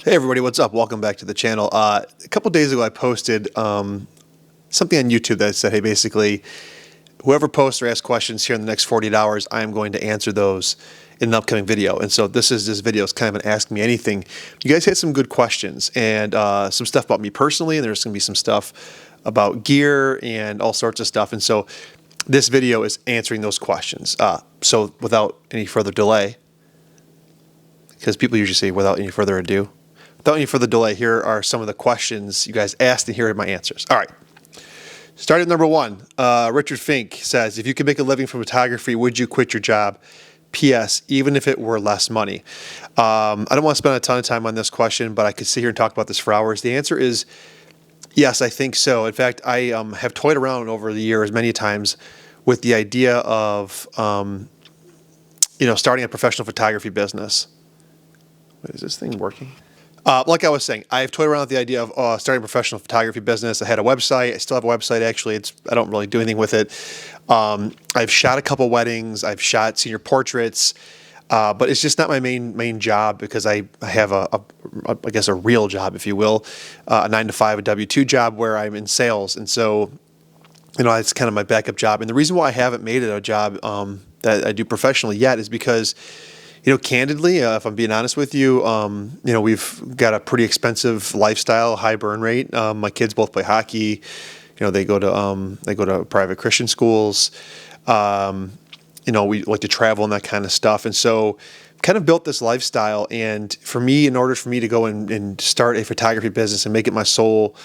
Hey everybody, what's up? Welcome back to the channel. A couple days ago I posted something on YouTube that said, hey, basically, whoever posts or asks questions here in the next 48 hours, I am going to answer those in an upcoming video. And so this video is kind of an Ask Me Anything. You guys had some good questions and some stuff about me personally, and there's going to be some stuff about gear and all sorts of stuff. And so this video is answering those questions. So without any further delay, because people usually say without any further ado, without any further delay, here are some of the questions you guys asked, and here are my answers. All right. Starting at number one, Richard Fink says, if you could make a living from photography, would you quit your job? P.S. Even if it were less money. I don't want to spend a ton of time on this question, but I could sit here and talk about this for hours. The answer is yes, I think so. In fact, I have toyed around over the years many times with the idea of starting a professional photography business. Wait, is this thing working? Like I was saying, I've toyed around with the idea of starting a professional photography business. I had a website. I still have a website, actually. I don't really do anything with it. I've shot a couple weddings. I've shot senior portraits. But it's just not my main job, because I have I guess a real job, if you will, a 9-to-5, a W-2 job where I'm in sales. And so, it's kind of my backup job. And the reason why I haven't made it a job that I do professionally yet is because, candidly, if I'm being honest with you, we've got a pretty expensive lifestyle, high burn rate. My kids both play hockey. They go to private Christian schools. We like to travel and that kind of stuff. And so kind of built this lifestyle. And for me, in order for me to go and start a photography business and make it my sole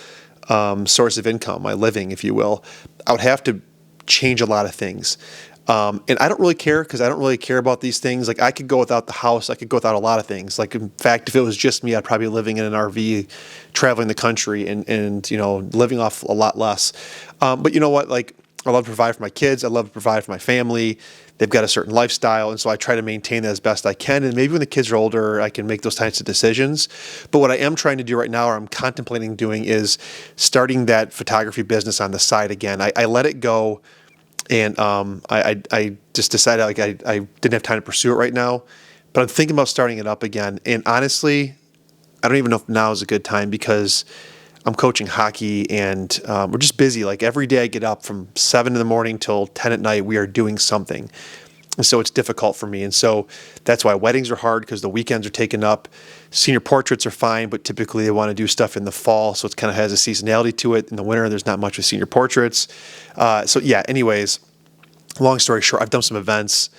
source of income, my living, if you will, I would have to change a lot of things. And I don't really care, because I don't really care about these things. Like, I could go without the house. I could go without a lot of things. Like, in fact, if it was just me, I'd probably be living in an RV, traveling the country and living off a lot less. But you know what? Like, I love to provide for my kids. I love to provide for my family. They've got a certain lifestyle, and so I try to maintain that as best I can. And maybe when the kids are older, I can make those types of decisions. But what I am trying to do right now, or I'm contemplating doing, is starting that photography business on the side again. I let it go. And I just decided I didn't have time to pursue it right now, but I'm thinking about starting it up again. And honestly, I don't even know if now is a good time, because I'm coaching hockey and we're just busy. Like, every day I get up from 7 in the morning till 10 at night, we are doing something. And so it's difficult for me. And so that's why weddings are hard, because the weekends are taken up. Senior portraits are fine, but typically they want to do stuff in the fall. So it kind of has a seasonality to it. In the winter, there's not much with senior portraits. So yeah, anyways, long story short, I've done some events.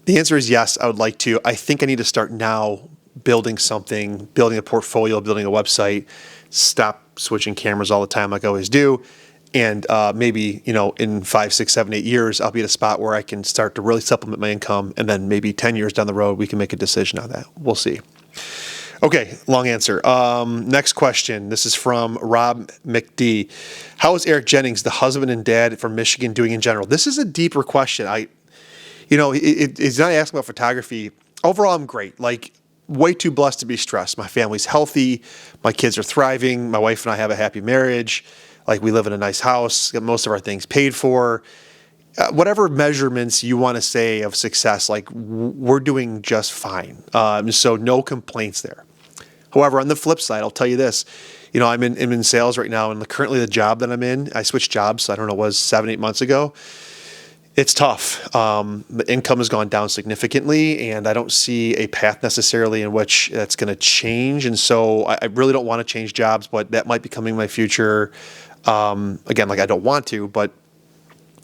The answer is yes, I would like to. I think I need to start now building something, building a portfolio, building a website, stop switching cameras all the time like I always do. And maybe, in 5, 6, 7, 8 years, I'll be at a spot where I can start to really supplement my income. And then maybe 10 years down the road, we can make a decision on that. We'll see. Okay, long answer. Next question. This is from Rob McD. How is Eric Jennings, the husband and dad from Michigan, doing in general? This is a deeper question. He's not asking about photography. Overall, I'm great. Like, way too blessed to be stressed. My family's healthy. My kids are thriving. My wife and I have a happy marriage. Like, we live in a nice house, get most of our things paid for. Whatever measurements you want to say of success, like, we're doing just fine. So no complaints there. However, on the flip side, I'll tell you this. I'm in sales right now, and currently the job that I'm in, I switched jobs, I don't know, it was 7, 8 months ago. It's tough. The income has gone down significantly, and I don't see a path necessarily in which that's going to change. And so I really don't want to change jobs, but that might be coming in my future. Again, like, I don't want to, but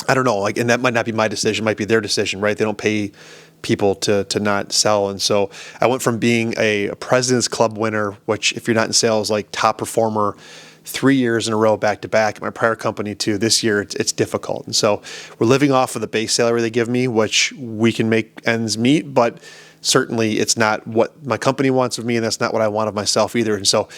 I don't know. Like, and that might not be my decision, it might be their decision, right? They don't pay people to not sell. And so I went from being a President's Club winner, which, if you're not in sales, like, top performer 3 years in a row back to back at my prior company, to this year, it's difficult. And so we're living off of the base salary they give me, which we can make ends meet, but certainly it's not what my company wants of me, and that's not what I want of myself either. And so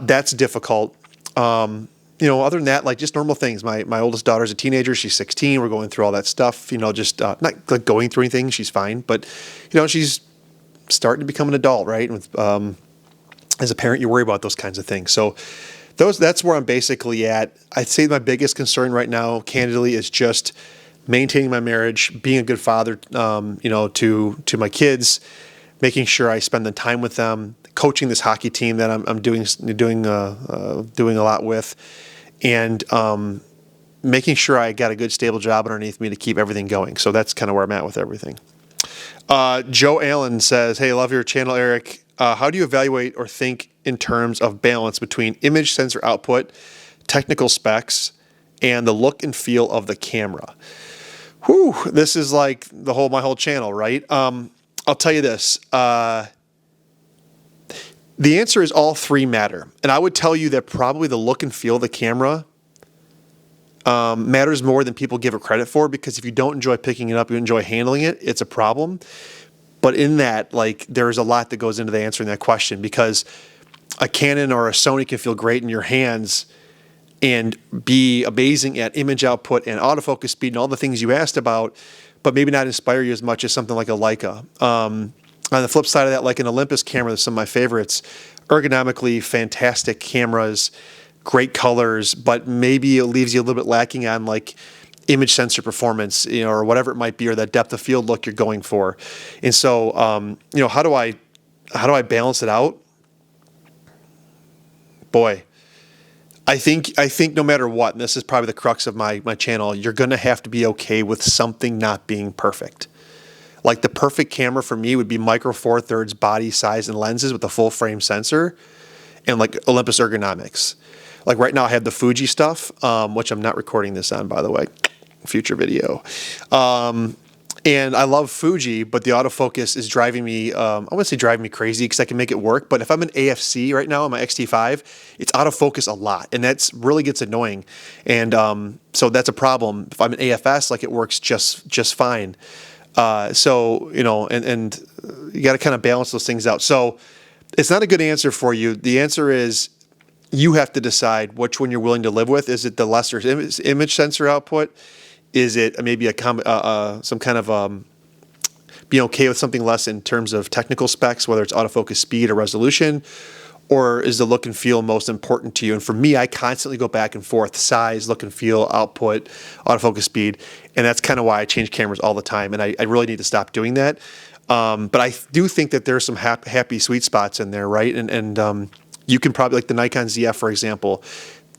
that's difficult. Other than that, like, just normal things. My oldest daughter's a teenager. She's 16. We're going through all that stuff, just not like going through anything. She's fine, but, she's starting to become an adult, right? And with, as a parent, you worry about those kinds of things. So that's where I'm basically at. I'd say my biggest concern right now, candidly, is just maintaining my marriage, being a good father, to my kids, making sure I spend the time with them, coaching this hockey team that I'm doing a lot with, and making sure I got a good stable job underneath me to keep everything going. So that's kind of where I'm at with everything. Joe Allen says, "Hey, love your channel, Eric. How do you evaluate or think in terms of balance between image sensor output, technical specs, and the look and feel of the camera?" Whew, this is like my whole channel, right? I'll tell you this. The answer is all three matter. And I would tell you that probably the look and feel of the camera matters more than people give it credit for, because if you don't enjoy picking it up, you enjoy handling it, it's a problem. But in that, like, there's a lot that goes into the answering that question, because a Canon or a Sony can feel great in your hands and be amazing at image output and autofocus speed and all the things you asked about, but maybe not inspire you as much as something like a Leica. On the flip side of that, like an Olympus camera, that's some of my favorites, ergonomically fantastic cameras, great colors, but maybe it leaves you a little bit lacking on like image sensor performance, or whatever it might be, or that depth of field look you're going for. And so, how do I balance it out? Boy, I think no matter what, and this is probably the crux of my channel, you're going to have to be okay with something not being perfect. Like the perfect camera for me would be Micro Four Thirds body size and lenses with a full frame sensor, and like Olympus ergonomics. Like right now I have the Fuji stuff, which I'm not recording this on, by the way, future video. And I love Fuji, but the autofocus is driving me, I wouldn't say driving me crazy, because I can make it work. But if I'm in AFC right now on my X-T5, it's autofocus a lot, and that's really gets annoying. And so that's a problem. If I'm in AFS, like, it works just fine. So, and you got to kind of balance those things out. So it's not a good answer for you. The answer is you have to decide which one you're willing to live with. Is it the lesser image sensor output? Is it maybe some kind of being okay with something less in terms of technical specs, whether it's autofocus speed or resolution? Or is the look and feel most important to you? And for me, I constantly go back and forth: size, look and feel, output, autofocus speed. And that's kind of why I change cameras all the time. And I really need to stop doing that. But I do think that there's some happy sweet spots in there, right? And you can probably, like the Nikon ZF, for example,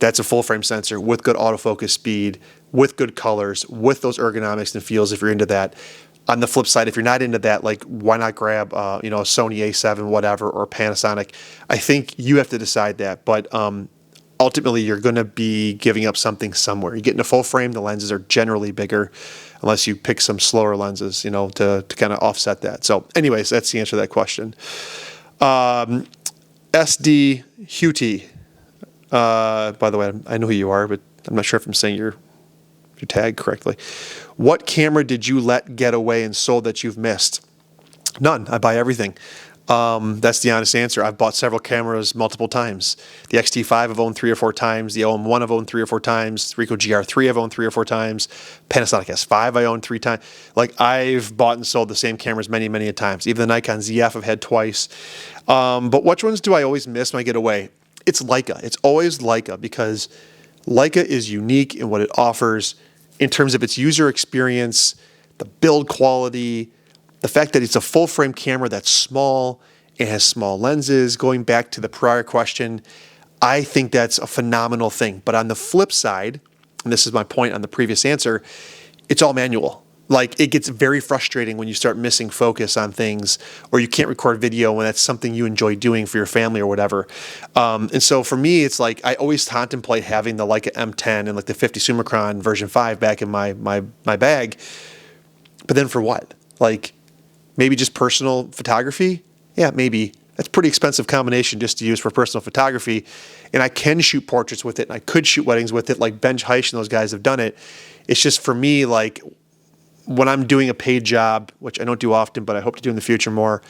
that's a full frame sensor with good autofocus speed, with good colors, with those ergonomics and feels if you're into that. On the flip side, if you're not into that, like, why not grab, a Sony A7, whatever, or Panasonic? I think you have to decide that. But ultimately, you're going to be giving up something somewhere. You get into full frame, the lenses are generally bigger, unless you pick some slower lenses, to kind of offset that. So anyways, that's the answer to that question. SD Huty. By the way, I know who you are, but I'm not sure if I'm saying your tag correctly. What camera did you let get away and sold that you've missed? None. I buy everything. That's the honest answer. I've bought several cameras multiple times. The X-T5 I've owned 3 or 4 times. The OM1 I've owned 3 or 4 times. Ricoh GR3 I've owned 3 or 4 times. Panasonic S5 I owned 3 times. Like, I've bought and sold the same cameras many, many a times. Even the Nikon ZF I've had twice. But which ones do I always miss when I get away? It's Leica. It's always Leica, because Leica is unique in what it offers in terms of its user experience, the build quality, the fact that it's a full frame camera that's small, it has small lenses. Going back to the prior question, I think that's a phenomenal thing. But on the flip side, and this is my point on the previous answer, it's all manual. Like, it gets very frustrating when you start missing focus on things, or you can't record video when that's something you enjoy doing for your family or whatever. And so for me, it's like I always contemplate having the Leica M10 and like the 50 Summicron version 5 back in my bag. But then for what? Like, maybe just personal photography? Yeah, maybe. That's a pretty expensive combination just to use for personal photography. And I can shoot portraits with it, and I could shoot weddings with it, like Ben Heish and those guys have done it. It's just, for me, like, when I'm doing a paid job, which I don't do often, but I hope to do in the future more,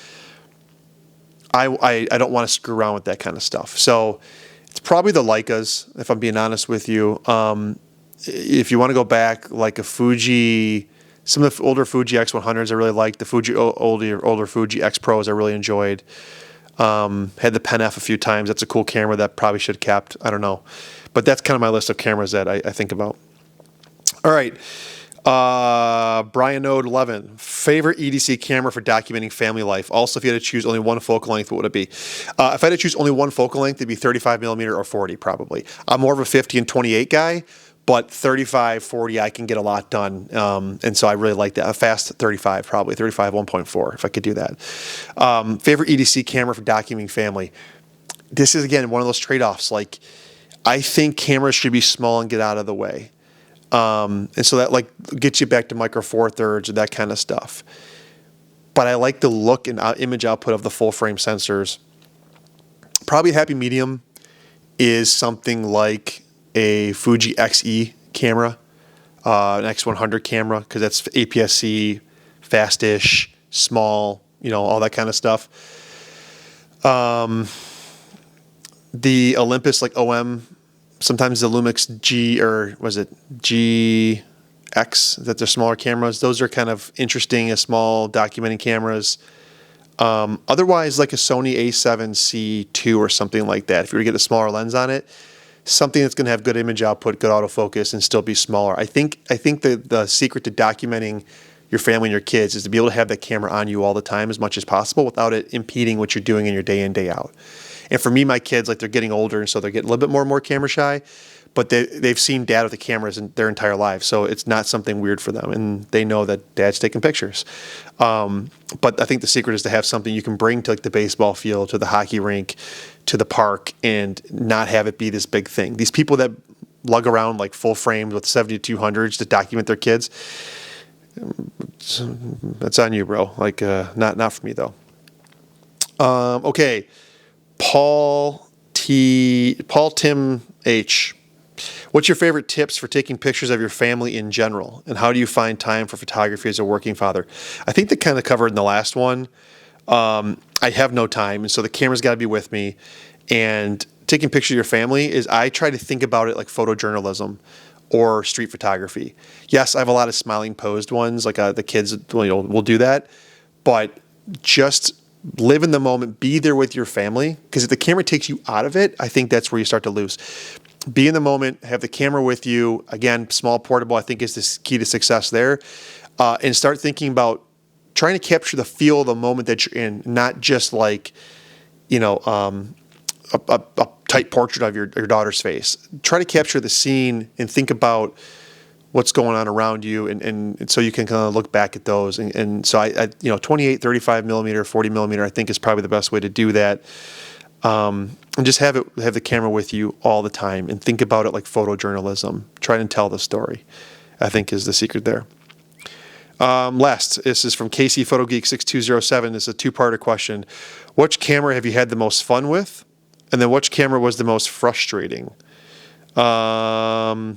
I don't want to screw around with that kind of stuff. So it's probably the Leicas, if I'm being honest with you. If you want to go back, like a Fuji, some of the older Fuji X100s I really liked. The Fuji older Fuji X Pros I really enjoyed. Had the Pen F a few times. That's a cool camera that probably should have kept. I don't know. But that's kind of my list of cameras that I think about. All right. Brian Ode 11, favorite EDC camera for documenting family life. Also, if you had to choose only one focal length, what would it be? If I had to choose only one focal length, it'd be 35 millimeter or 40 probably. I'm more of a 50 and 28 guy, but 35, 40, I can get a lot done. And so I really like that. A fast 35 probably, 35 1.4 if I could do that. Favorite EDC camera for documenting family. This is, again, one of those trade-offs. Like, I think cameras should be small and get out of the way. And so that like gets you back to micro four thirds or that kind of stuff. But I like the look and image output of the full frame sensors. Probably a happy medium is something like a Fuji XE camera, an X100 camera, because that's APS-C, fast-ish, small, all that kind of stuff. The Olympus, like OM, sometimes the Lumix G, or was it GX, that they're smaller cameras. Those are kind of interesting as small documenting cameras. Otherwise, like a Sony A7C II or something like that, if you were to get a smaller lens on it, something that's going to have good image output, good autofocus, and still be smaller. I think the secret to documenting your family and your kids is to be able to have that camera on you all the time as much as possible without it impeding what you're doing in your day in, day out. And for me, my kids, like, they're getting older, and so they're getting a little bit more and more camera shy, but they've seen dad with the cameras in their entire lives, so it's not something weird for them, and they know that dad's taking pictures. But I think the secret is to have something you can bring to like the baseball field, to the hockey rink, to the park, and not have it be this big thing. These people that lug around like full frames with 7200s to document their kids, that's on you, bro. Like, not for me though. Okay. Paul Tim H. What's your favorite tips for taking pictures of your family in general? And how do you find time for photography as a working father? I think they kind of covered in the last one. I have no time, and so the camera's got to be with me. And taking pictures of your family is, I try to think about it like photojournalism or street photography. Yes, I have a lot of smiling posed ones, like the kids will do that, but just live in the moment, be there with your family, because if the camera takes you out of it, I think that's where you start to lose. Be in the moment, have the camera with you. Again, small, portable, I think is the key to success there. And start thinking about trying to capture the feel of the moment that you're in, not just like, a tight portrait of your daughter's face. Try to capture the scene and think about what's going on around you, and so you can kind of look back at those. And so I 28, 35 millimeter, 40 millimeter, I think is probably the best way to do that. And just have the camera with you all the time and think about it like photojournalism. Try and tell the story, I think, is the secret there. Last, this is from Casey Photogeek 6207. It's a two-parter question. Which camera have you had the most fun with? And then which camera was the most frustrating? Okay.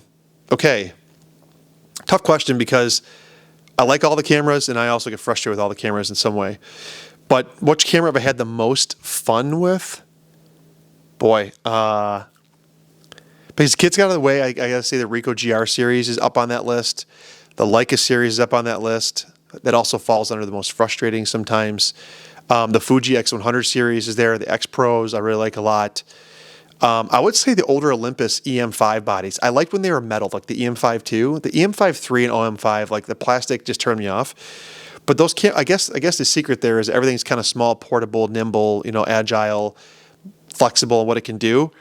Tough question, because I like all the cameras and I also get frustrated with all the cameras in some way. But which camera have I had the most fun with? Boy, because kids got out of the way, I gotta say the Ricoh GR series is up on that list. The Leica series is up on that list. That also falls under the most frustrating sometimes. The Fuji X100 series is there. The X Pros I really like a lot. I would say the older Olympus EM5 bodies. I liked when they were metal, like the EM5 II. The EM5 III and OM5, like the plastic just turned me off. But those I guess the secret there is everything's kind of small, portable, nimble, agile, flexible, what it can do.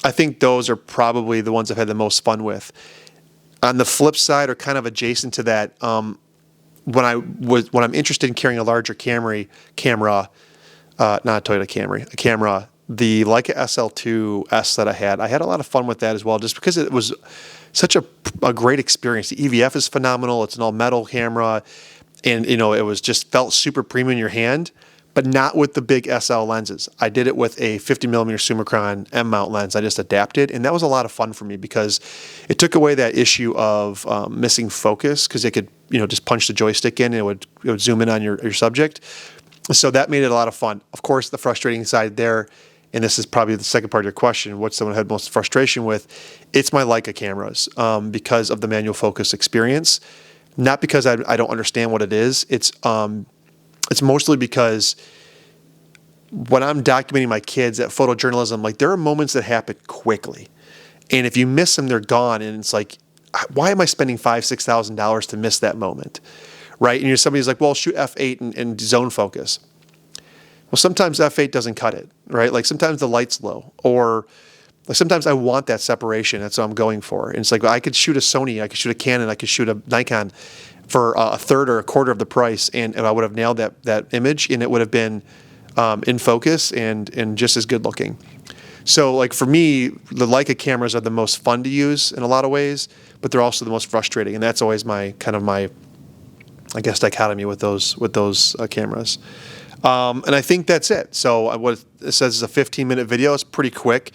I think those are probably the ones I've had the most fun with. On the flip side, or kind of adjacent to that, when I'm interested in carrying a larger camera, not a Toyota Camry, a camera, the Leica SL2S that I had a lot of fun with that as well, just because it was such a great experience. The EVF is phenomenal. It's an all metal camera, and it was just felt super premium in your hand, but not with the big SL lenses. I did it with a 50 millimeter Summicron M mount lens. I just adapted, and that was a lot of fun for me because it took away that issue of missing focus, because it could just punch the joystick in and it would zoom in on your subject. So that made it a lot of fun. Of course, the frustrating side there, and this is probably the second part of your question, what someone had most frustration with, it's my Leica cameras, because of the manual focus experience. Not because I don't understand what it is. It's mostly because when I'm documenting my kids at photojournalism, like, there are moments that happen quickly. And if you miss them, they're gone. And it's like, why am I spending $5,000-$6,000 to miss that moment, right? And somebody's like, well, shoot f8 and zone focus. Well, sometimes f8 doesn't cut it, right? Like sometimes the light's low, or like sometimes I want that separation. That's what I'm going for. And it's like, well, I could shoot a Sony, I could shoot a Canon, I could shoot a Nikon for a third or a quarter of the price, and I would have nailed that image, and it would have been in focus and just as good looking. So like for me, the Leica cameras are the most fun to use in a lot of ways, but they're also the most frustrating, and that's always my I guess dichotomy with those cameras. And I think that's it. So what it says is a 15-minute video. It's pretty quick.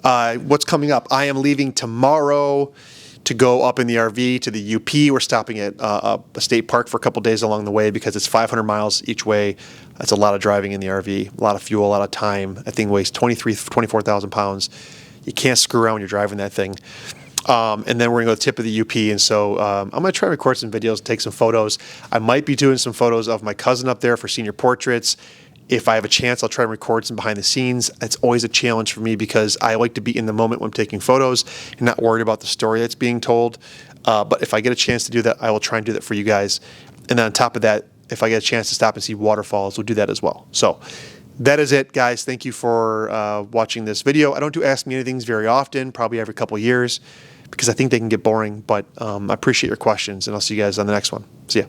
What's coming up? I am leaving tomorrow to go up in the RV to the UP. We're stopping at a state park for a couple days along the way because it's 500 miles each way. That's a lot of driving in the RV, a lot of fuel, a lot of time. That thing weighs 24,000 pounds. You can't screw around when you're driving that thing. And then we're going to go to the tip of the UP. And so I'm going to try to record some videos, take some photos. I might be doing some photos of my cousin up there for senior portraits. If I have a chance, I'll try and record some behind the scenes. It's always a challenge for me because I like to be in the moment when I'm taking photos and not worried about the story that's being told. But if I get a chance to do that, I will try and do that for you guys. And then on top of that, if I get a chance to stop and see waterfalls, we'll do that as well. So that is it, guys. Thank you for watching this video. I don't do Ask Me Anythings very often, probably every couple of years, because I think they can get boring. But I appreciate your questions, and I'll see you guys on the next one. See ya.